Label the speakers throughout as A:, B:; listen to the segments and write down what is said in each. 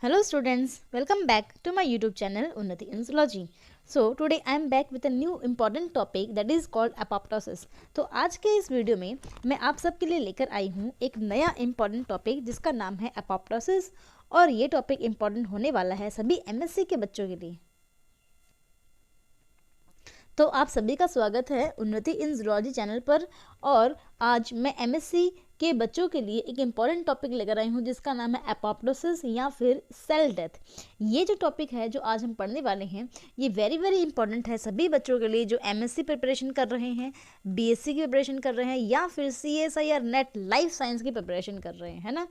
A: Hello students, welcome back to my YouTube channel Unnati in Zoology. So today I am back with a new important topic that is called apoptosis. तो आज के इस video में मैं आप सबके लिए लेकर आई हूँ एक नया important टॉपिक जिसका नाम है apoptosis और ये टॉपिक important होने वाला है सभी MSc के बच्चों के लिए। तो आप सभी का स्वागत है उन्नति इन ज़ूलॉजी चैनल पर और आज मैं MSc के बच्चों के लिए एक इम्पॉर्टेंट टॉपिक लेकर आई हूँ जिसका नाम है एपोप्टोसिस या फिर सेल डेथ। ये जो टॉपिक है जो आज हम पढ़ने वाले हैं ये वेरी इम्पॉर्टेंट है सभी बच्चों के लिए जो MSc प्रिपरेशन कर रहे हैं, BSc की प्रिपरेशन कर रहे हैं या फिर CSIR नेट लाइफ साइंस की प्रिपरेशन कर रहे हैं, है ना।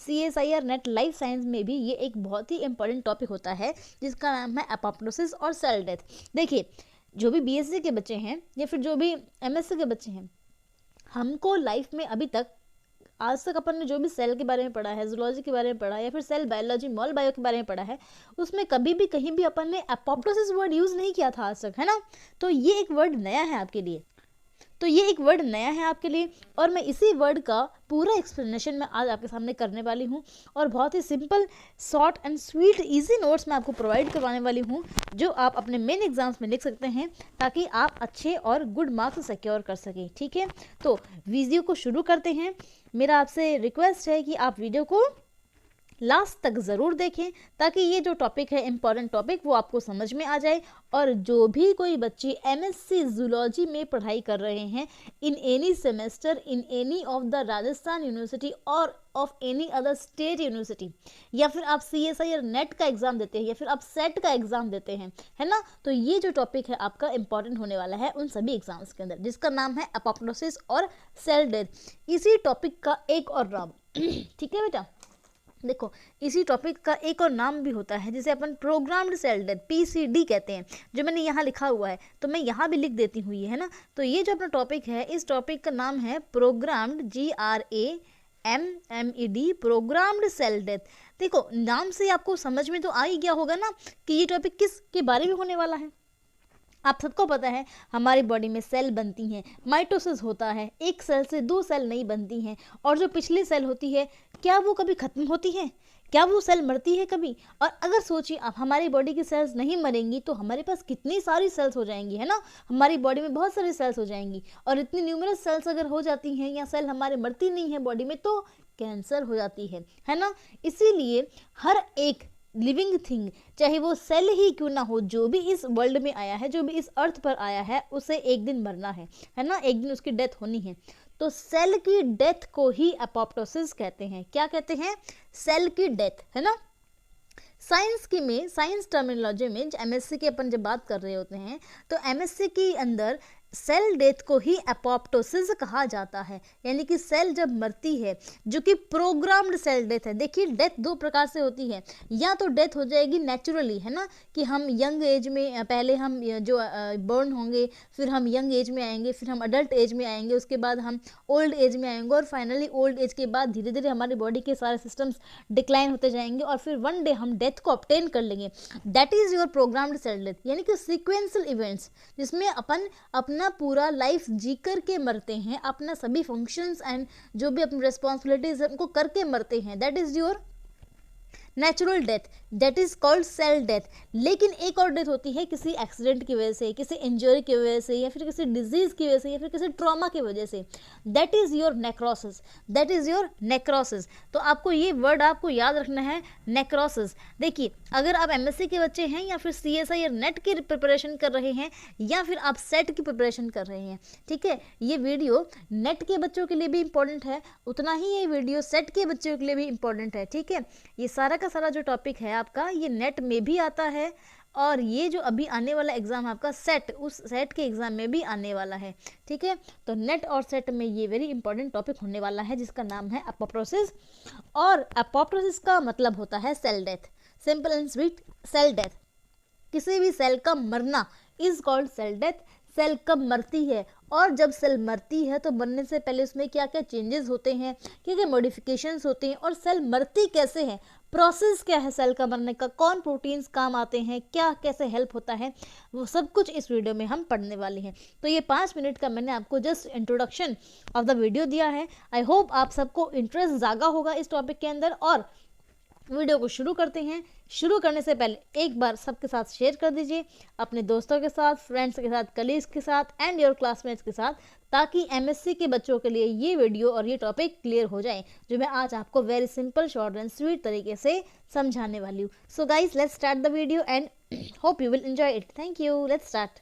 A: CSIR नेट लाइफ साइंस में भी ये एक बहुत ही इंपॉर्टेंट टॉपिक होता है जिसका नाम है एपोप्टोसिस और सेल डेथ। देखिए, जो भी BSc के बच्चे हैं या फिर जो भी MSc के बच्चे हैं, हमको लाइफ में अभी तक आज तक अपन ने जो भी सेल के बारे में पढ़ा है, जूलॉजी के बारे में पढ़ा है या फिर सेल बायोलॉजी मॉल बायो के बारे में पढ़ा है, उसमें कभी भी कहीं भी अपन ने एपोप्टोसिस वर्ड यूज़ नहीं किया था आज तक, है ना। तो ये एक वर्ड नया है आपके लिए, और मैं इसी वर्ड का पूरा एक्सप्लेनेशन मैं आज आपके सामने करने वाली हूँ और बहुत ही simple short and sweet easy notes मैं आपको प्रोवाइड करवाने वाली हूँ जो आप अपने मेन एग्जाम्स में लिख सकते हैं ताकि आप अच्छे और गुड मार्क्स सिक्योर कर सकें। ठीक है, तो वीडियो को शुरू करते हैं। मेरा आपसे रिक्वेस्ट है कि आप वीडियो को लास्ट तक ज़रूर देखें ताकि ये जो टॉपिक है इम्पॉर्टेंट टॉपिक वो आपको समझ में आ जाए। और जो भी कोई बच्चे MSc जूलॉजी में पढ़ाई कर रहे हैं in any semester in any of the Rajasthan university और of any other state university, या फिर आप CSIR नेट का एग्ज़ाम देते हैं या फिर आप सेट का एग्ज़ाम देते हैं, है ना, तो ये जो टॉपिक है आपका इम्पॉर्टेंट होने वाला है उन सभी एग्जाम्स के अंदर जिसका नाम है एपोप्टोसिस और सेल डेथ। इसी टॉपिक का एक और नाम ठीक है बेटा, देखो इसी टॉपिक का एक और नाम भी होता है जिसे अपन प्रोग्राम्ड सेल डेथ PCD कहते हैं, जो मैंने यहाँ लिखा हुआ है तो मैं यहाँ भी लिख देती हूँ ये, है ना। तो ये जो अपना टॉपिक है इस टॉपिक का नाम है programmed GRAMMED programmed cell death. देखो नाम से आपको समझ में तो आ ही गया होगा ना कि ये टॉपिक किसके बारे में होने वाला है। आप सबको पता है हमारी बॉडी में सेल बनती हैं, माइटोसिस होता है, एक सेल से दो सेल नहीं बनती हैं और जो पिछली सेल होती है क्या वो कभी ख़त्म होती है, क्या वो सेल मरती है कभी। और अगर सोचिए आप हमारी बॉडी की सेल्स नहीं मरेंगी तो हमारे पास कितनी सारी सेल्स हो जाएंगी, है ना। हमारी बॉडी में बहुत सारी सेल्स हो जाएंगी और इतनी न्यूमरस सेल्स अगर हो जाती हैं या सेल हमारे मरती नहीं है बॉडी में तो कैंसर हो जाती है ना। इसीलिए हर एक लिविंग थिंग चाहे वो सेल ही क्यों ना हो, जो भी इस वर्ल्ड में आया है, जो भी इस अर्थ पर आया है, उसे एक दिन मरना है ना, एक दिन उसकी डेथ होनी है। तो सेल की डेथ को ही एपोप्टोसिस कहते हैं। क्या कहते हैं? सेल की डेथ, है ना। साइंस टर्मिनोलॉजी में MSc की अपन जब बात कर रहे होते हैं तो MSc के अंदर सेल डेथ को ही एपोप्टोसिस कहा जाता है, यानी कि सेल जब मरती है जो कि प्रोग्राम्ड सेल डेथ है। देखिए डेथ दो प्रकार से होती है, या तो डेथ हो जाएगी नेचुरली, है ना, कि हम यंग एज में पहले हम जो बॉर्न होंगे, फिर हम यंग एज में आएंगे, फिर हम अडल्ट एज में आएंगे, उसके बाद हम ओल्ड एज में आएंगे और फाइनली ओल्ड एज के बाद धीरे धीरे हमारी बॉडी के सारे सिस्टम्स डिक्लाइन होते जाएंगे और फिर वन डे हम डेथ को ऑब्टेन कर लेंगे। That is your programmed cell death, यानी कि सीक्वेंशियल इवेंट्स जिसमें अपन अपना पूरा लाइफ जी कर के मरते हैं, अपना सभी फंक्शंस एंड जो भी अपनी रिस्पॉन्सिबिलिटीज है उनको करके मरते हैं। That is your natural death, that is called cell death. लेकिन एक और डेथ होती है किसी एक्सीडेंट की वजह से, किसी इंजरी की वजह से, या फिर किसी डिजीज की वजह से, या फिर किसी ट्रॉमा की वजह से। That is your necrosis, that is your necrosis. तो आपको ये वर्ड आपको याद रखना है, नेक्रोसिस। देखिए अगर आप MSc के बच्चे हैं या फिर CSIR नेट की प्रिपरेशन कर रहे हैं या फिर आप सेट की प्रिपरेशन कर रहे हैं, ठीक है, ये वीडियो नेट के बच्चों के लिए भी इंपॉर्टेंट है, उतना ही ये वीडियो सेट के बच्चों के लिए भी इंपॉर्टेंट है। ठीक है, ये सारा का सारा जो टॉपिक है आपका ये नेट में भी आता है और ये जो अभी आने वाला एग्ज़ाम आपका सेट, उस सेट के एग्ज़ाम में भी आने वाला है। ठीक है, तो नेट और सेट में ये वेरी इंपॉर्टेंट टॉपिक होने वाला है जिसका नाम है एपोप्टोसिस। और एपोप्टोसिस का मतलब होता है cell death, simple and sweet, cell death. किसी भी सेल का मरना is called cell death. Cell कब मरती है और जब सेल मरती है तो मरने से पहले उसमें क्या क्या चेंजेस होते हैं, क्या क्या मॉडिफिकेशंस होते हैं और सेल मरती कैसे है, प्रोसेस क्या है सेल का मरने का, कौन प्रोटीन्स काम आते हैं, क्या कैसे हेल्प होता है, वो सब कुछ इस वीडियो में हम पढ़ने वाले हैं। तो ये 5 मिनट का मैंने आपको just introduction of the video दिया है। आई होप आप सबको इंटरेस्ट जागा होगा इस टॉपिक के अंदर और वीडियो को शुरू करते हैं। शुरू करने से पहले एक बार सबके साथ शेयर कर दीजिए, अपने दोस्तों के साथ, फ्रेंड्स के साथ, कलीग्स के साथ एंड योर क्लासमेट्स के साथ, ताकि एमएससी के बच्चों के लिए ये वीडियो और ये टॉपिक क्लियर हो जाए जो मैं आज आपको very simple, short and sweet तरीके से समझाने वाली हूँ। So guys, let's start the video and hope you will enjoy it. Thank you. Let's start.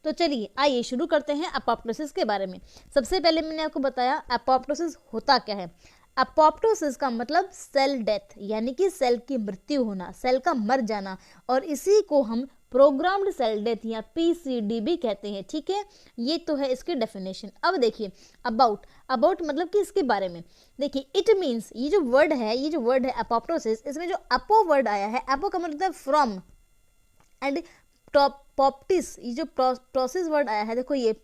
A: तो चलिए आइए शुरू करते हैं अपोप्टोसिस के बारे में। सबसे पहले मैंने आपको बताया अपोप्टोसिस होता क्या है। अपोप्टोसिस का मतलब सेल डेथ, यानी कि सेल की मृत्यु होना, सेल का मर जाना, और इसी को हम प्रोग्राम्ड सेल डेथ या पीसीडी भी कहते हैं। ठीक है, ये तो है इसकी डेफिनेशन। अब देखिए अबाउट मतलब कि इसके बारे में देखिए, इट मीन्स ये जो वर्ड है अपोप्टोसिस, इसमें जो अपो वर्ड आया है, अपो का मतलब है फ्रॉम, एंड अपोप्टिस, ये जो प्रोसेस वर्ड आया है, देखो ये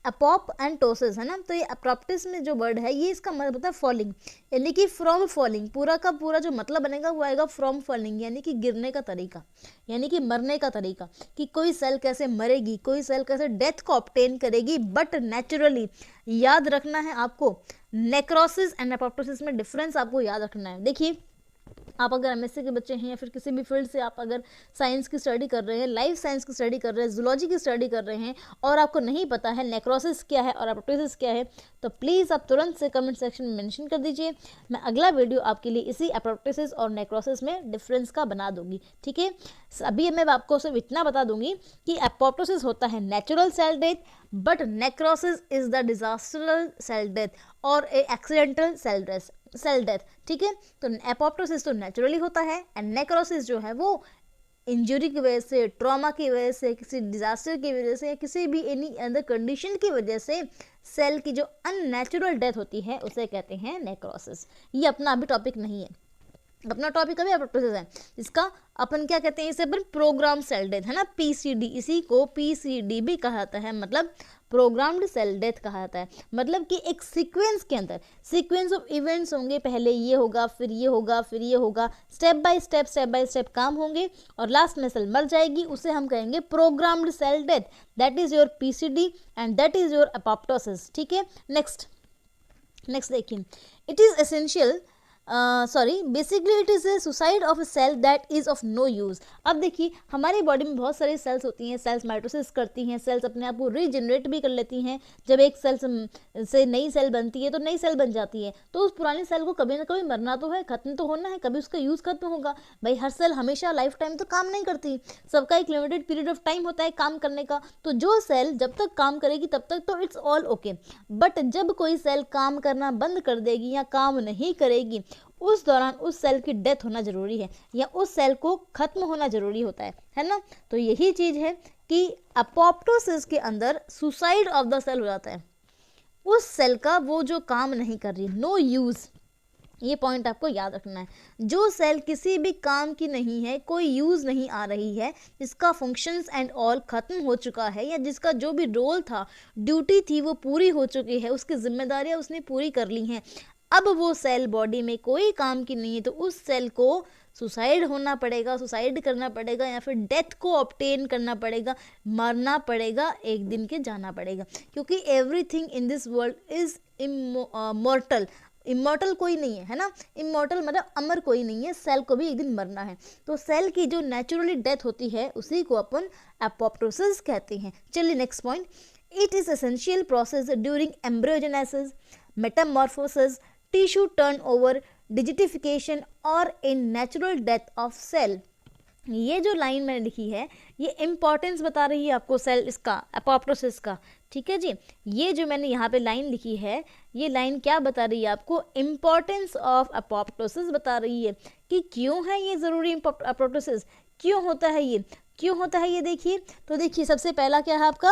A: अपोप एंड टोसिस है ना, तो ये अपोप्टिस में जो वर्ड है ये इसका मतलब होता है फॉलिंग, यानी कि फ्रॉम फॉलिंग। पूरा का पूरा जो मतलब बनेगा वो आएगा फ्रॉम फॉलिंग, यानी कि गिरने का तरीका, यानी कि मरने का तरीका, कि कोई सेल कैसे मरेगी, कोई सेल कैसे डेथ को ऑब्टेन करेगी बट नेचुरली। याद रखना है आपको, नेक्रोसिस एंड अपोप्टोसिस में डिफरेंस आपको याद रखना है। देखिए, आप अगर एमएससी के बच्चे हैं या फिर किसी भी फील्ड से आप अगर साइंस की स्टडी कर रहे हैं, लाइफ साइंस की स्टडी कर रहे हैं, जूलॉजी की स्टडी कर रहे हैं, और आपको नहीं पता है नेक्रोसिस क्या है और अपोप्टोसिस क्या है, तो प्लीज़ आप तुरंत से कमेंट सेक्शन में मेंशन कर दीजिए। मैं अगला वीडियो आपके लिए इसी अपोप्टोसिस और नेक्रोसिस में डिफरेंस का बना दूंगी। ठीक है, अभी मैं आपको सिर्फ इतना बता दूंगी कि अपोप्टोसिस होता है natural cell death, but necrosis is the disastrous cell death और एक्सीडेंटल सेल डेथ। ठीक है, तो अपोप्टोसिस तो नेचुरली होता है, एंड नेक्रोसिस जो है वो इंजरी की वजह से, ट्रॉमा की वजह से, किसी डिजास्टर की वजह से, या किसी भी एनी अदर कंडीशन की वजह से सेल की जो अननेचुरल डेथ होती है उसे कहते हैं नेक्रोसिस। ये अपना अभी टॉपिक नहीं है, अपना टॉपिक अभी अपोप्टोसिस है, इसका अपन क्या कहते हैं, इसे अपन प्रोग्राम सेल डेथ है ना, पीसीडी, इसी को पीसीडी भी कहा जाता है, मतलब प्रोग्राम्ड सेल डेथ कहा जाता है। मतलब कि एक सीक्वेंस के अंदर सीक्वेंस ऑफ इवेंट्स होंगे, पहले ये होगा, फिर ये होगा, फिर ये होगा, स्टेप बाय स्टेप काम होंगे, और लास्ट में सेल मर जाएगी, उसे हम कहेंगे programmed cell death. That is your PCD and that is your apoptosis. ठीक है, नेक्स्ट देखिए, it is essential basically it is a suicide of a cell that is of no use. अब देखिए, हमारी बॉडी में बहुत सारी सेल्स होती हैं, सेल्स माइटोसिस करती हैं, सेल्स अपने आप को रीजनरेट भी कर लेती हैं। जब एक सेल से नई सेल बनती है तो नई सेल बन जाती है, तो उस पुरानी सेल को कभी ना कभी मरना तो है, खत्म तो होना है, कभी उसका यूज़ खत्म होगा। भाई हर सेल हमेशा लाइफ टाइम तो काम नहीं करती, सबका एक लिमिटेड पीरियड ऑफ टाइम होता है काम करने का। तो जो सेल जब तक काम करेगी तब तक तो इट्स ऑल ओके, बट जब कोई सेल काम करना बंद कर देगी या काम नहीं करेगी, उस दौरान उस सेल की डेथ होना जरूरी है, या उस सेल को खत्म होना जरूरी होता है ना। तो यही चीज है कि अपोप्टोसिस के अंदर सुसाइड ऑफ द सेल हो जाता है, उस सेल का वो जो काम नहीं कर रही, नो यूज। ये पॉइंट आपको याद रखना है, जो सेल किसी भी काम की नहीं है, कोई यूज नहीं आ रही है, जिसका फंक्शंस एंड ऑल खत्म हो चुका है, या जिसका जो भी रोल था, ड्यूटी थी, वो पूरी हो चुकी है, उसकी जिम्मेदारियां उसने पूरी कर ली हैं, अब वो सेल बॉडी में कोई काम की नहीं है, तो उस सेल को सुसाइड होना पड़ेगा, सुसाइड करना पड़ेगा, या फिर डेथ को ऑब्टेन करना पड़ेगा, मरना पड़ेगा, एक दिन के जाना पड़ेगा, क्योंकि everything in this world is immortal. Immortal कोई नहीं है ना, इमॉर्टल मतलब अमर कोई नहीं है, सेल को भी एक दिन मरना है। तो सेल की जो नेचुरली डेथ होती है उसी को अपन अपोप्टोसिस कहते हैं। चलिए next point, it is essential process during embryogenesis, metamorphosis, tissue turnover, digitification और in natural death of cell. ये जो लाइन मैंने लिखी है ये इंपॉर्टेंस बता रही है आपको सेल इसका, अपोप्टोसिस का। ठीक है जी, ये जो मैंने यहाँ पे लाइन लिखी है, ये लाइन क्या बता रही है आपको, इंपॉर्टेंस ऑफ अपोप्टोसिस बता रही है कि क्यों है ये ज़रूरी, अपोप्टोसिस क्यों होता है, ये क्यों होता है, ये देखिए। तो देखिए, सबसे पहला क्या है आपका,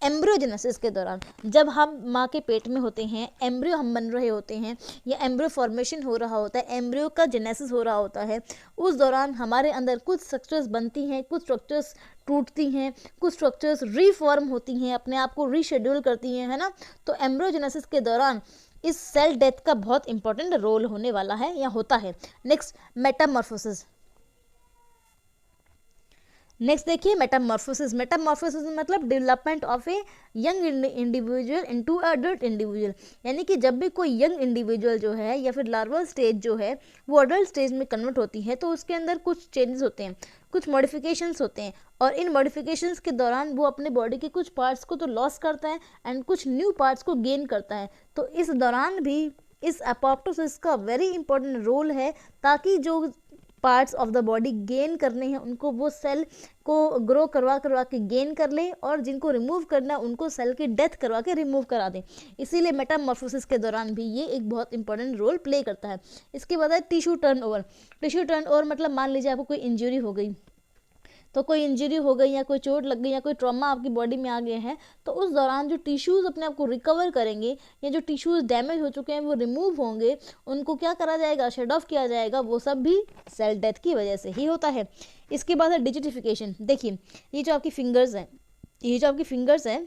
A: एम्ब्रियोजेनेसिस के दौरान, जब हम माँ के पेट में होते हैं, एम्ब्रियो हम बन रहे होते हैं, या एम्ब्रियो फॉर्मेशन हो रहा होता है, एम्ब्रियो का जेनेसिस हो रहा होता है, उस दौरान हमारे अंदर कुछ स्ट्रक्चर्स बनती हैं, कुछ स्ट्रक्चर्स टूटती हैं, कुछ स्ट्रक्चर्स रीफॉर्म होती हैं, अपने आप को रीशेड्यूल करती हैं, है ना। तो एम्ब्रियोजेनेसिस के दौरान इस सेल डेथ का बहुत इंपॉर्टेंट रोल होने वाला है या होता है। Next, Metamorphosis. नेक्स्ट देखिए मेटामॉर्फोसिस। मेटामॉर्फोसिस मतलब development of a young individual into adult individual, यानी कि जब भी कोई यंग इंडिविजुअल जो है या फिर लार्वल स्टेज जो है वो अडल्ट स्टेज में कन्वर्ट होती है, तो उसके अंदर कुछ चेंजेस होते हैं, कुछ मॉडिफिकेशंस होते हैं, और इन मॉडिफिकेशंस के दौरान वो अपने बॉडी के कुछ पार्ट्स को तो लॉस करता है एंड कुछ न्यू पार्ट्स को गेन करता है। तो इस दौरान भी इस एपोप्टोसिस का वेरी इंपॉर्टेंट रोल है, ताकि जो parts of the body gain करने हैं उनको वो सेल को ग्रो करवा के गेन कर ले, और जिनको रिमूव करना है उनको सेल की डेथ करवा के रिमूव करा दें। इसीलिए मेटामॉर्फोसिस के दौरान भी ये एक बहुत इंपॉर्टेंट रोल प्ले करता है। इसके बाद है टिश्यू टर्नओवर। टिश्यू टर्नओवर मतलब मान लीजिए आपको कोई इंजरी हो गई, तो कोई इंजरी हो गई या कोई चोट लग गई या कोई ट्रॉमा आपकी बॉडी में आ गया है, तो उस दौरान जो टिश्यूज़ अपने आप को रिकवर करेंगे या जो टिश्यूज़ डैमेज हो चुके हैं वो रिमूव होंगे, उनको क्या करा जाएगा, शेड ऑफ किया जाएगा, वो सब भी सेल डेथ की वजह से ही होता है। इसके बाद है डिजिटिफिकेशन। देखिए ये जो आपकी फिंगर्स हैं,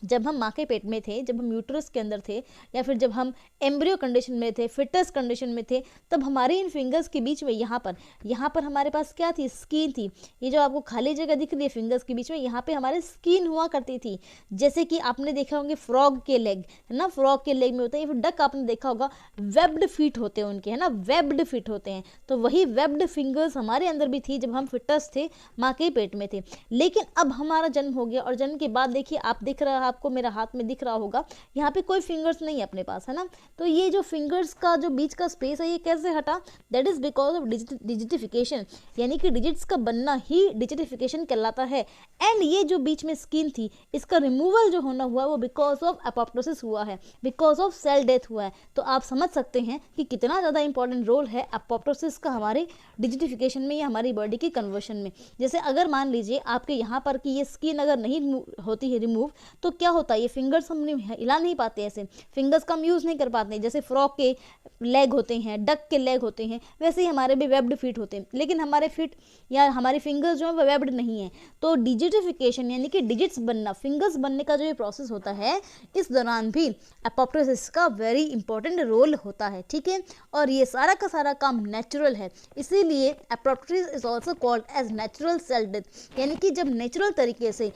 A: जब हम माँ के पेट में थे, जब हम यूट्रस के अंदर थे, या फिर जब हम एम्ब्रियो कंडीशन में थे, फिटस कंडीशन में थे, तब हमारे इन फिंगर्स के बीच में यहाँ पर हमारे पास क्या थी, स्किन थी। ये जो आपको खाली जगह दिख रही है फिंगर्स के बीच में, यहाँ पे हमारे स्किन हुआ करती थी। जैसे कि आपने देखा होंगे फ्रॉग के लेग, है ना, फ्रॉग के लेग में होता है, या फिर डक आपने देखा होगा वेब्ड फीट होते हैं उनके, है ना, वेब्ड फीट होते हैं। तो वही वेब्ड फिंगर्स हमारे अंदर भी थी जब हम फिटस थे, माँ के पेट में थे। लेकिन अब हमारा जन्म हो गया, और जन्म के बाद देखिए आप दिख रहा, आपको मेरा हाथ में दिख रहा होगा, यहाँ पे कोई फिंगर्स नहीं है अपने पास, है ना। तो ये जो फिंगर्स का जो बीच का स्पेस है ये कैसे हटा, दैट इज बिकॉज ऑफ डिजिटिफिकेशन, यानी कि डिजिट्स का बनना ही डिजिटिफिकेशन कहलाता है। एंड ये जो बीच में स्किन थी, इसका रिमूवल जो होना हुआ वो बिकॉज ऑफ एपोप्टोसिस हुआ है, बिकॉज ऑफ सेल डेथ हुआ है। तो आप समझ सकते हैं कि कितना ज़्यादा इंपॉर्टेंट रोल है एपोप्टोसिस का हमारे डिजिटिफिकेशन में या हमारी बॉडी की कन्वर्शन में। जैसे अगर मान लीजिए आपके यहाँ पर की ये स्किन अगर नहीं होती है रिमूव, तो क्या होता है, ये फिंगर्स हम हिला नहीं पाते, ऐसे फिंगर्स का हम यूज़ नहीं कर पाते। जैसे फ्रॉग के लेग होते हैं, डक के लेग होते हैं, वैसे ही हमारे भी वेब्ड फीट होते हैं, लेकिन हमारे फीट या हमारे फिंगर्स जो है वो वेब्ड नहीं है। तो डिजिटिफिकेशन यानी कि डिजिट्स बनना, फिंगर्स बनने का जो ये प्रोसेस होता है, इस दौरान भी एपोप्टोसिस का वेरी इंपॉर्टेंट रोल होता है, ठीक है। और ये सारा का सारा काम नेचुरल है, इसीलिए apoptosis is also called as natural cell death, यानी कि जब नेचुरल तरीके से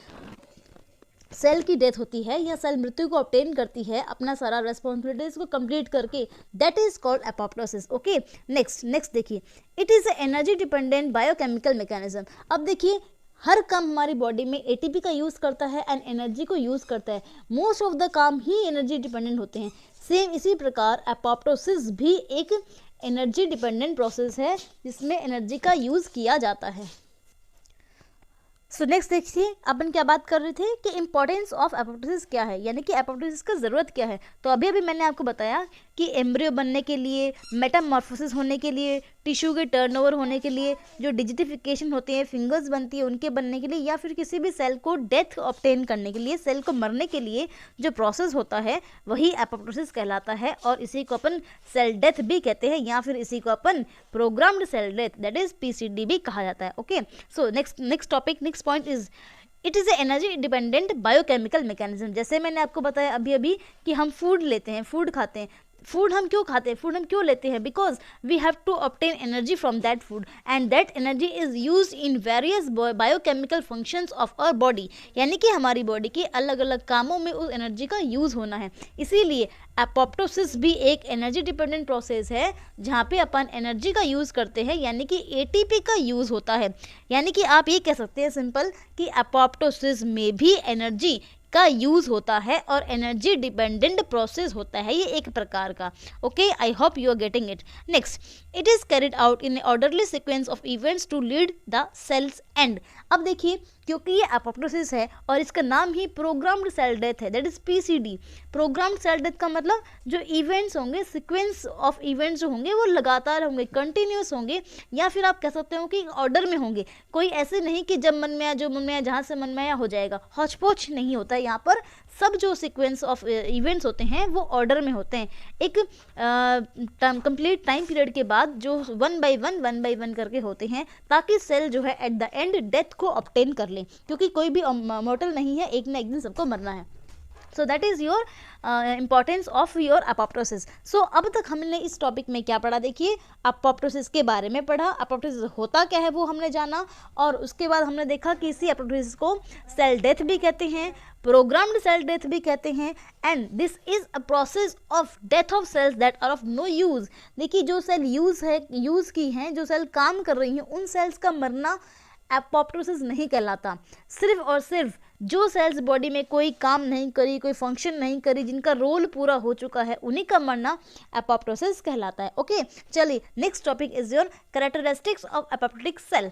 A: सेल की डेथ होती है या सेल मृत्यु को ऑब्टेन करती है अपना सारा रेस्पॉन्सिबिलिटीज को कंप्लीट करके, that is called apoptosis. Okay, next देखिए, it is energy dependent biochemical mechanism. अब देखिए हर काम हमारी बॉडी में एटीपी का यूज़ करता है एंड एनर्जी को यूज़ करता है, मोस्ट ऑफ द काम ही एनर्जी डिपेंडेंट होते हैं। सेम इसी प्रकार एपोप्टोसिस भी एक एनर्जी डिपेंडेंट प्रोसेस है जिसमें एनर्जी का यूज़ किया जाता है। सो नेक्स्ट देखिए अपन क्या बात कर रहे थे कि इंपॉर्टेंस ऑफ एपोप्टोसिस क्या है, यानी कि एपोप्टोसिस का ज़रूरत क्या है। तो अभी मैंने आपको बताया कि एम्ब्रियो बनने के लिए, मेटामॉर्फोसिस होने के लिए, टिश्यू के टर्नओवर होने के लिए, जो डिजिटिफिकेशन होते हैं, फिंगर्स बनती है उनके बनने के लिए, या फिर किसी भी सेल को डेथ ऑब्टेन करने के लिए, सेल को मरने के लिए जो प्रोसेस होता है वही एपोप्टोसिस कहलाता है। और इसी को अपन सेल डेथ भी कहते हैं, या फिर इसी को अपन programmed cell death that is PCD भी कहा जाता है। Okay, so next topic, next point is it is a energy dependent biochemical mechanism. जैसे मैंने आपको बताया अभी कि हम फूड लेते हैं, फूड खाते हैं। फूड हम क्यों खाते हैं, फूड हम क्यों लेते हैं, because we have to obtain energy from that food and that energy is use in various biochemical functions of our body, यानी कि हमारी बॉडी के अलग अलग कामों में उस एनर्जी का यूज़ होना है। इसीलिए एपोप्टोसिस भी एक एनर्जी डिपेंडेंट प्रोसेस है जहाँ पे अपन एनर्जी का यूज़ करते हैं, यानी कि एटीपी का यूज़ होता है। यानी कि आप ये कह सकते हैं सिंपल कि एपोप्टोसिस में भी एनर्जी का यूज़ होता है और एनर्जी डिपेंडेंट प्रोसेस होता है ये एक प्रकार का। Okay, I hope you are getting it. Next, it is carried out in orderly sequence of events to lead the cells end. अब देखिए, क्योंकि ये एपोप्टोसिस है और इसका नाम ही प्रोग्राम्ड सेल डेथ है, that is PCD. Programmed cell death का मतलब जो इवेंट्स होंगे, सीक्वेंस ऑफ इवेंट्स जो होंगे वो लगातार होंगे, कंटिन्यूस होंगे, या फिर आप कह सकते हो कि ऑर्डर में होंगे। कोई ऐसे नहीं कि जब मन में आया, जो मन में आया, जहाँ से मन में आया हो जाएगा, हौच पौच नहीं होता है यहाँ पर। सब जो सीक्वेंस ऑफ इवेंट्स होते हैं वो ऑर्डर में होते हैं, एक कंप्लीट टाइम पीरियड के बाद जो वन बाय वन करके होते हैं, ताकि सेल जो है एट द एंड डेथ को ऑब्टेन कर ले, क्योंकि कोई भी मॉर्टल नहीं है, एक ना एक दिन सबको मरना है। So that is your importance of your apoptosis. So अब तक हमने इस टॉपिक में क्या पढ़ा, देखिए अपोप्टोसिस के बारे में पढ़ा, अपोप्टोसिस होता क्या है वो हमने जाना, और उसके बाद हमने देखा कि इसी अपोप्टोसिस को सेल डेथ भी कहते हैं, प्रोग्राम्ड सेल डेथ भी कहते हैं, and this is a process of death of cells that are of no use. देखिए जो सेल यूज़ की हैं, जो सेल काम कर रही हैं, उन सेल्स का मरना एपोप्टोसिस नहीं कहलाता। सिर्फ और सिर्फ जो सेल्स बॉडी में कोई काम नहीं करी, कोई फंक्शन नहीं करी, जिनका रोल पूरा हो चुका है, उन्हीं का मरना एपोप्टोसिस कहलाता है। ओके, चलिए next topic is your characteristics of apoptotic cell.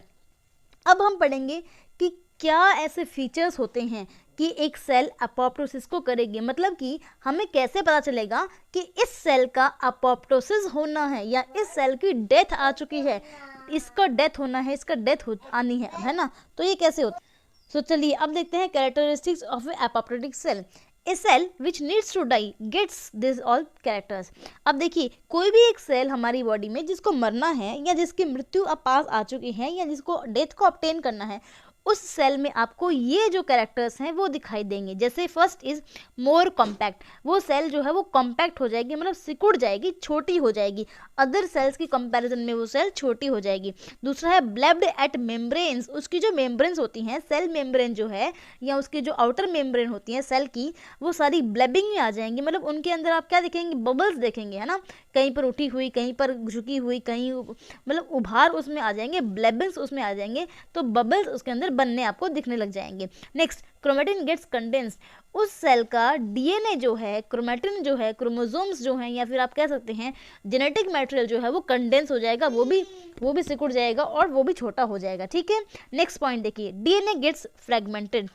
A: अब हम पढ़ेंगे कि क्या ऐसे फीचर्स होते हैं कि एक सेल अपोप्टोसिस को करेगी, मतलब कि हमें कैसे पता चलेगा कि इस सेल का अपोप्टोसिस होना है या इस सेल की डेथ आ चुकी है, इसका डेथ होना है, इसका डेथ आनी है ना, तो ये कैसे होता है। सो चलिए अब देखते हैं characteristics of a apoptotic cell. A cell which needs to die gets this all characters. अब देखिए कोई भी एक सेल हमारी बॉडी में जिसको मरना है या जिसकी मृत्यु अब पास आ चुकी है या जिसको डेथ को ऑब्टेन करना है, उस सेल में आपको ये जो कैरेक्टर्स हैं वो दिखाई देंगे। जैसे फर्स्ट इज मोर कॉम्पैक्ट, वो सेल जो है वो कॉम्पैक्ट हो जाएगी, मतलब सिकुड़ जाएगी, छोटी हो जाएगी, अदर सेल्स की कंपैरिजन में वो सेल छोटी हो जाएगी। दूसरा है ब्लेब्ड एट मेम्ब्रेन्स, उसकी जो मेम्ब्रेन्स होती हैं, सेल मेम्ब्रेन जो है या उसकी जो आउटर मेम्ब्रेन होती हैं सेल की, वो सारी ब्लेबिंग में आ जाएंगी, मतलब उनके अंदर आप क्या देखेंगे, बबल्स देखेंगे, है ना, कहीं पर उठी हुई, कहीं पर झुकी हुई, कहीं मतलब उभार उसमें आ जाएंगे, ब्लेबिंग्स उसमें आ जाएंगे, तो बबल्स उसके अंदर बनने आपको दिखने लग जाएंगे। नेक्स्ट क्रोमेटिन गेट्स कंडेंस्ड, उस सेल का डीएनए जो है, क्रोमेटिन जो है, क्रोमोसोम्स जो हैं, या फिर आप कह सकते हैं जेनेटिक मटेरियल जो है वो कंडेंस हो जाएगा, वो भी सिकुड़ जाएगा और वो भी छोटा हो जाएगा। ठीक है, नेक्स्ट पॉइंट देखिए, DNA gets fragmented.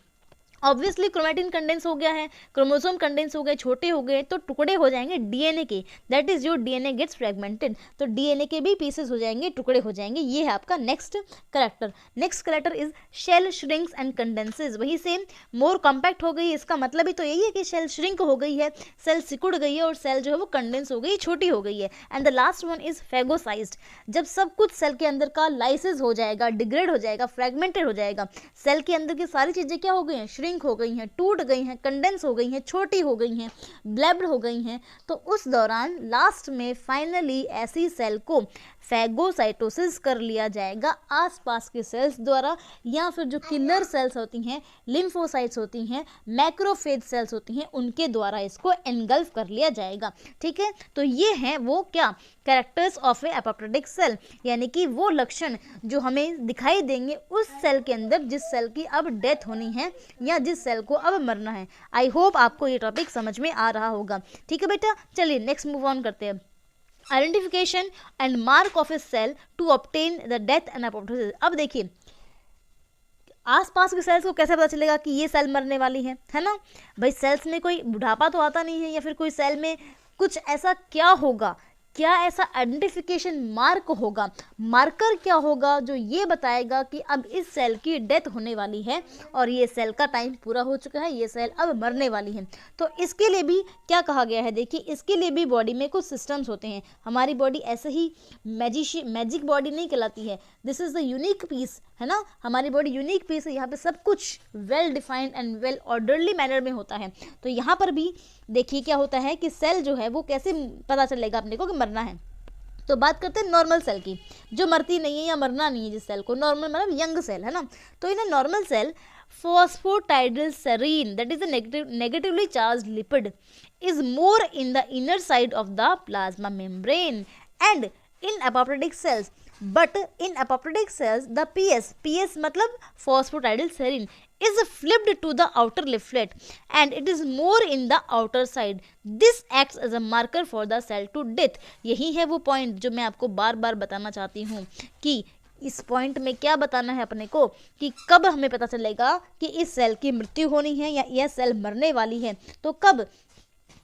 A: Obviously chromatin condense हो गया है, क्रोमोसोम कंडेंस हो गए, छोटे हो गए, तो टुकड़े हो जाएंगे डीएनए के, that is your DNA gets fragmented, तो डीएनए के भी पीसेस हो जाएंगे, टुकड़े हो जाएंगे। ये है आपका next character. Next character is cell shrinks and condenses. वही सेम, मोर कॉम्पैक्ट हो गई, इसका मतलब ही तो यही है कि सेल श्रिंक हो गई है, सेल सिकुड़ गई है और सेल जो है वो कंडेंस हो गई, छोटी हो गई है। And the last one is phagocytised, जब सब कुछ सेल के अंदर का लाइसिस हो जाएगा, डिग्रेड हो जाएगा, फ्रेगमेंटेड हो जाएगा, सेल के अंदर की सारी चीजें क्या हो गई हैं, श्रिंक हो गई हैं, टूट गई हैं, कंडेंस हो गई हैं, छोटी हो गई हैं, ब्लेब्ड हो गई हैं, तो उस दौरान लास्ट में फाइनली ऐसी सेल को फैगोसाइटोसिस कर लिया जाएगा आसपास के सेल्स द्वारा, या फिर जो किलर सेल्स होती हैं, लिम्फोसाइट्स होती हैं, मैक्रोफेज सेल्स होती हैं, उनके द्वारा इसको एनगल्फ कर लिया जाएगा। ठीक है, तो ये हैं वो क्या characters of a apoptotic cell, यानी कि वो लक्षण जो हमें दिखाई देंगे उस सेल के अंदर जिस सेल की अब डेथ होनी है या जिस सेल को अब मरना है। आई होप आपको ये टॉपिक समझ में आ रहा होगा। ठीक है बेटा, चलिए नेक्स्ट मूव ऑन करते हैं। Identification and mark of a cell to obtain the death and apoptosis. अब देखिए आसपास के सेल्स को कैसे पता चलेगा कि ये सेल मरने वाली है ना, भाई सेल्स में कोई बुढ़ापा तो आता नहीं है, या फिर कोई सेल में कुछ ऐसा क्या होगा, क्या ऐसा आइडेंटिफिकेशन मार्क होगा, मार्कर क्या होगा जो ये बताएगा कि अब इस सेल की डेथ होने वाली है और ये सेल का टाइम पूरा हो चुका है, ये सेल अब मरने वाली है। तो इसके लिए भी क्या कहा गया है, देखिए इसके लिए भी बॉडी में कुछ सिस्टम्स होते हैं। हमारी बॉडी ऐसे ही मैजिक बॉडी नहीं कहलाती है, this is the unique piece, है ना, हमारी बॉडी यूनिक पीस है, यहाँ पे सब कुछ well defined and well orderly manner में होता है। तो यहाँ पर भी देखिए क्या होता है कि सेल जो है वो कैसे पता चलेगा अपने को कि मरना है। तो बात करते हैं नॉर्मल सेल की, जो मरती नहीं है या मरना नहीं है जिस सेल को, नॉर्मल मतलब यंग सेल, है ना। तो इन normal cell phosphatidylserine serine, that is a negatively charged lipid, is more in the inner side of the plasma membrane and in apoptotic cells, but in apoptotic cells the PS मतलब phosphatidylserine is flipped to the outer leaflet and it is more in the outer side. This acts as a marker for the cell to death. यही है वो point जो मैं आपको बार बार बताना चाहती हूँ कि इस पॉइंट में क्या बताना है अपने को कि कब हमें पता चलेगा कि इस सेल की मृत्यु होनी है या यह सेल मरने वाली है। तो कब,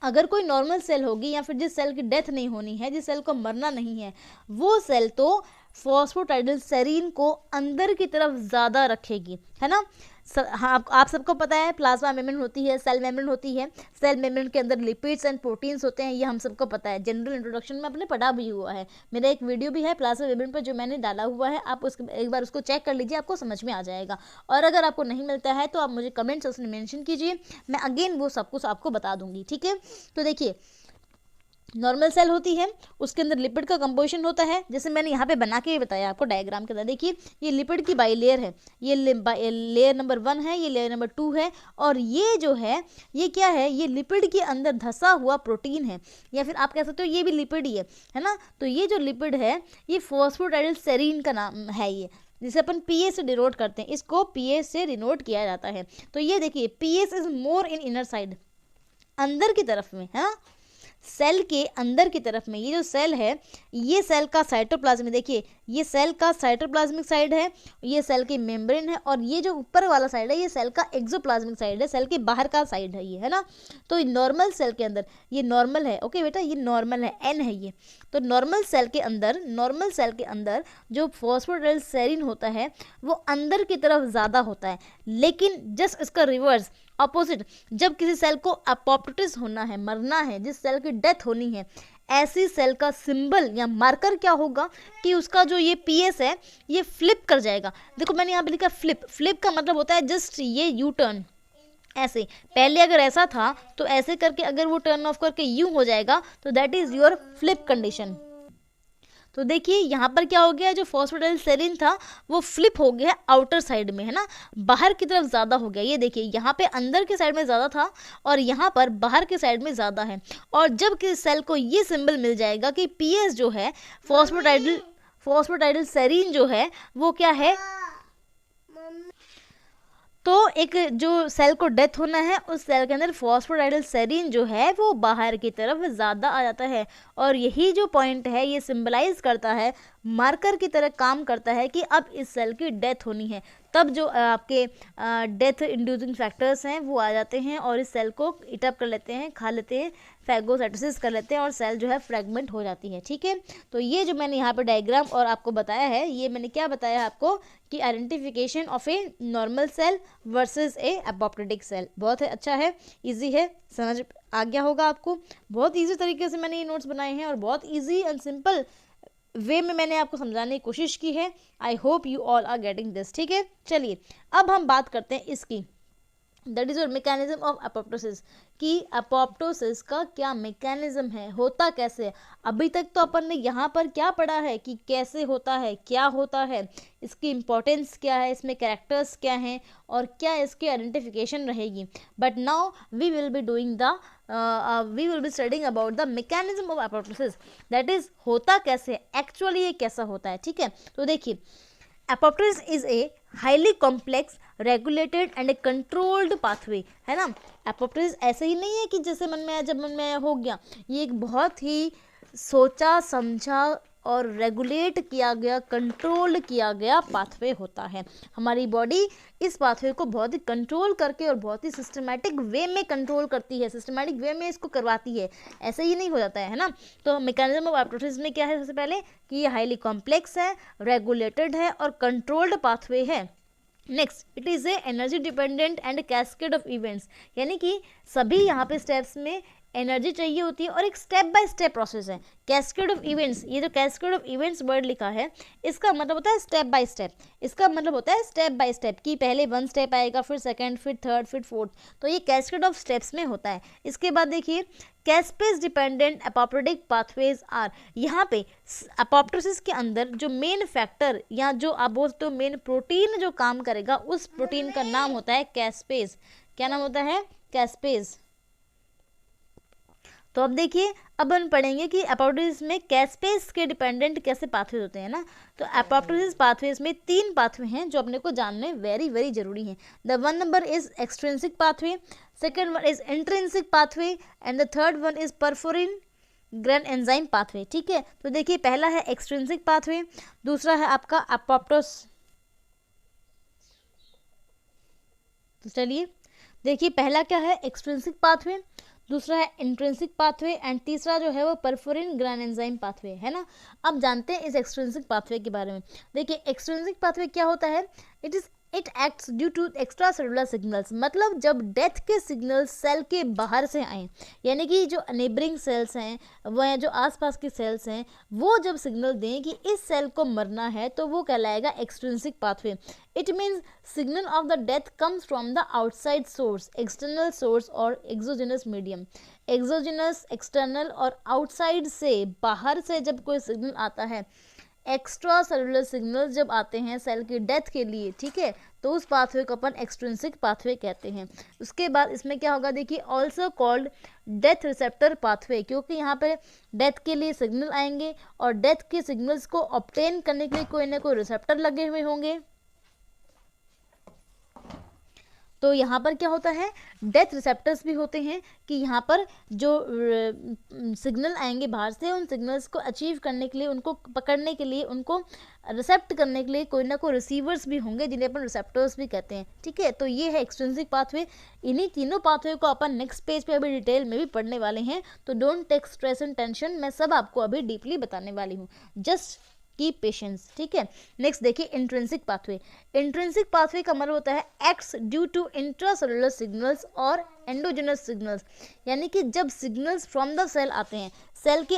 A: अगर कोई नॉर्मल सेल होगी या फिर जिस सेल की डेथ नहीं होनी है, जिस सेल को मरना नहीं है, वो सेल तो फॉस्फोटाइडल सेरीन को अंदर की तरफ ज़्यादा रखेगी, है ना। हाँ, आप सबको पता है प्लाज्मा मेम्ब्रेन होती है, सेल मेम्ब्रेन होती है, सेल मेम्ब्रेन के अंदर लिपिड्स एंड प्रोटीन्स होते हैं, ये हम सबको पता है, जनरल इंट्रोडक्शन में आपने पढ़ा भी हुआ है। मेरा एक वीडियो भी है प्लाज्मा मेम्ब्रेन पर जो मैंने डाला हुआ है, आप उसको एक बार उसको चेक कर लीजिए, आपको समझ में आ जाएगा। और अगर आपको नहीं मिलता है तो आप मुझे कमेंट सेक्शन में मेंशन कीजिए, मैं अगेन वो सब कुछ आपको बता दूंगी, ठीक है। तो देखिए नॉर्मल सेल होती है, उसके अंदर लिपिड का कंपोजिशन होता है, जैसे मैंने यहाँ पे बना के बताया आपको डायग्राम के अंदर। देखिए ये लिपिड की बाई लेयर है, ये लेयर नंबर 1 है, ये लेयर नंबर 2 है, और ये जो है ये क्या है, ये लिपिड के अंदर धंसा हुआ प्रोटीन है, या फिर आप कह सकते हो ये भी लिपिड ही है ना। तो ये जो लिपिड है ये फॉस्फोटाइडल सेरीन का नाम है, ये जिसे अपन पीए से डिनोट करते हैं, इसको पीए से डिनोट किया जाता है। तो ये देखिए PS is more in inner side, अंदर की तरफ में, है, सेल के अंदर की तरफ में। ये जो सेल है, ये सेल का साइटोप्लाज्म, देखिए ये सेल का साइटोप्लाज्मिक साइड है, ये सेल की मेम्ब्रेन है, और ये जो ऊपर वाला साइड है ये सेल का एक्सोप्लाज्मिक साइड है, सेल के बाहर का साइड है ये, है ना। तो नॉर्मल सेल के अंदर ये नॉर्मल है, ओके बेटा, ये नॉर्मल है, एन है ये। तो नॉर्मल सेल के अंदर जो फॉस्फोटाइडल सेरीन होता है वो अंदर की तरफ ज़्यादा होता है, लेकिन जस्ट इसका रिवर्स अपोजिट, जब किसी सेल को अपोप्टोसिस होना है, मरना है, जिस सेल की डेथ होनी है, ऐसी सेल का सिंबल या मार्कर क्या होगा कि उसका जो ये पीएस है ये फ्लिप कर जाएगा। देखो मैंने यहाँ पे लिखा फ्लिप का मतलब होता है जस्ट ये यू टर्न, ऐसे पहले अगर ऐसा था तो ऐसे करके अगर वो टर्न ऑफ करके यूं हो जाएगा तो that is your flip condition. तो देखिए यहाँ पर क्या हो गया, जो फॉस्फोटाइडल सेरीन था वो फ्लिप हो गया आउटर साइड में, है ना, बाहर की तरफ ज़्यादा हो गया। ये देखिए यहाँ पे अंदर के साइड में ज़्यादा था और यहाँ पर बाहर के साइड में ज़्यादा है। और जब किसी सेल को ये सिंबल मिल जाएगा कि पीएस जो है फॉस्फोटाइडल सेरीन जो है वो क्या है, तो एक जो सेल को डेथ होना है उस सेल के अंदर फॉस्फोटाइडल सेरीन जो है वो बाहर की तरफ ज़्यादा आ जाता है। और यही जो पॉइंट है ये सिंबलाइज करता है, मार्कर की तरह काम करता है कि अब इस सेल की डेथ होनी है। तब जो आपके डेथ इंड्यूसिंग फैक्टर्स हैं वो आ जाते हैं और इस सेल को ईट अप कर लेते हैं, खा लेते हैं, फैगोसाइटोसिस कर लेते हैं और सेल जो है फ्रेगमेंट हो जाती है, ठीक है। तो ये जो मैंने यहाँ पर डायग्राम और आपको बताया है, ये मैंने क्या बताया आपको कि identification of a normal cell versus a apoptotic cell. बहुत है, अच्छा है, इजी है, समझ आ गया होगा आपको। बहुत इजी तरीके से मैंने ये नोट्स बनाए हैं और बहुत इजी एंड सिंपल वे में मैंने आपको समझाने की कोशिश की है। I hope you all are getting this, ठीक है। चलिए अब हम बात करते हैं इसकी, that is your mechanism of apoptosis, कि एपोप्टोसिस का क्या मैकेनिज्म है, होता कैसे है। अभी तक तो अपन ने यहाँ पर क्या पढ़ा है कि कैसे होता है, क्या होता है, इसकी इंपॉर्टेंस क्या है, इसमें कैरेक्टर्स क्या हैं और क्या इसकी आइडेंटिफिकेशन रहेगी। But now we will be doing the we will be studying about the mechanism of apoptosis, that is होता कैसे, एक्चुअली ये कैसा होता है, ठीक है। तो देखिए apoptosis is a highly complex regulated and A controlled pathway, है ना। एपोप्टोसिस ऐसे ही नहीं है कि जैसे मन में आया जब मन में आया हो गया, ये एक बहुत ही सोचा समझा और रेगुलेट किया गया, कंट्रोल किया गया पाथवे होता है। हमारी बॉडी इस पाथवे को बहुत ही कंट्रोल करके और बहुत ही सिस्टमैटिक वे में कंट्रोल करती है, सिस्टमैटिक वे में इसको करवाती है, ऐसे ही नहीं हो जाता है ना। तो मैकेनिज्म ऑफ एपोप्टोसिस में क्या है, सबसे पहले कि ये हाईली कॉम्प्लेक्स है, रेगुलेटेड है और कंट्रोल्ड पाथवे है। Next, it is a energy dependent and cascade of events, यानी कि सभी यहाँ पे स्टेप्स में एनर्जी चाहिए होती है और एक स्टेप बाय स्टेप प्रोसेस है। कैस्केड ऑफ इवेंट्स, ये जो कैस्केड ऑफ इवेंट्स वर्ड लिखा है इसका मतलब होता है स्टेप बाय स्टेप, इसका मतलब होता है स्टेप बाय स्टेप कि पहले 1 स्टेप आएगा, फिर 2nd, फिर 3rd, फिर 4th, तो ये कैस्केड ऑफ स्टेप्स में होता है। इसके बाद देखिए कैस्पेस डिपेंडेंट एपोप्टोटिक पाथवेज आर, यहाँ पे एपोप्टोसिस के अंदर जो मेन फैक्टर या जो आप बोल सकते हो मेन प्रोटीन जो काम करेगा उस प्रोटीन का नाम होता है कैस्पेस। क्या नाम होता है, कैस्पेस। तो अब देखिए अब हम पढ़ेंगे कि एपोप्टोसिस में कैस्पेस के डिपेंडेंट कैसे पाथवेज होते हैं ना। तो एपोप्टोसिस पाथवेज में 3 पाथवे हैं जो अपने को जानने वेरी वेरी जरूरी हैं। The 1 number is extrinsic pathway, second one is intrinsic pathway and the third one is perforin grand enzyme pathway, ठीक है। तो देखिए पहला है एक्सट्रिंसिक पाथवे, दूसरा है आपका एपोप्टोस। तो चलिए देखिए पहला क्या है, एक्सट्रिंसिक पाथवे, दूसरा है इंट्रिंसिक पाथवे एंड तीसरा जो है वो परफोरिन ग्रैन एंजाइम पाथवे है ना। अब जानते हैं इस एक्सट्रिंसिक पाथवे के बारे में। देखिए एक्सट्रिंसिक पाथवे क्या होता है, it acts due to extracellular signals, मतलब जब डेथ के सिग्नल्स सेल के बाहर से आए, यानी कि जो नेबरिंग सेल्स हैं वह जो आसपास के सेल्स हैं वो जब सिग्नल दें कि इस सेल को मरना है तो वो कहलाएगा extrinsic pathway. It means signal of the death comes from the outside source, external source और एक्सोजेनस मीडियम। एक्सोजेनस, एक्सटर्नल और आउटसाइड से, बाहर से जब कोई सिग्नल आता है, एक्स्ट्रा सेलुलर सिग्नल जब आते हैं सेल की डेथ के लिए, ठीक है, तो उस पाथवे को अपन एक्सट्रिंसिक पाथवे कहते हैं। उसके बाद इसमें क्या होगा, देखिए also called death receptor pathway, क्योंकि यहाँ पर डेथ के लिए सिग्नल आएंगे और डेथ के सिग्नल्स को ऑब्टेन करने के लिए कोई ना कोई रिसेप्टर लगे हुए होंगे। तो यहाँ पर क्या होता है, डेथ रिसेप्टर्स भी होते हैं कि यहाँ पर जो सिग्नल आएंगे बाहर से, उन सिग्नल्स को अचीव करने के लिए, उनको पकड़ने के लिए, उनको रिसेप्ट करने के लिए कोई ना कोई रिसीवर्स भी होंगे जिन्हें अपन रिसेप्टर्स भी कहते हैं, ठीक है। तो ये है एक्सट्रिंसिक पाथवे। इन्हीं तीनों पाथवे को अपन नेक्स्ट पेज पे अभी डिटेल में भी पढ़ने वाले हैं, तो don't take stress and tension, मैं सब आपको अभी डीपली बताने वाली हूँ, जस्ट कीप पेशेंस, ठीक है। नेक्स्ट देखिए इंट्रिंसिक पाथवे। इंट्रिंसिक पाथवे का मतलब होता है acts due to intracellular signals और एंडोजेनस सिग्नल्स, यानी कि जब सिग्नल्स फ्रॉम द सेल आते हैं, सेल के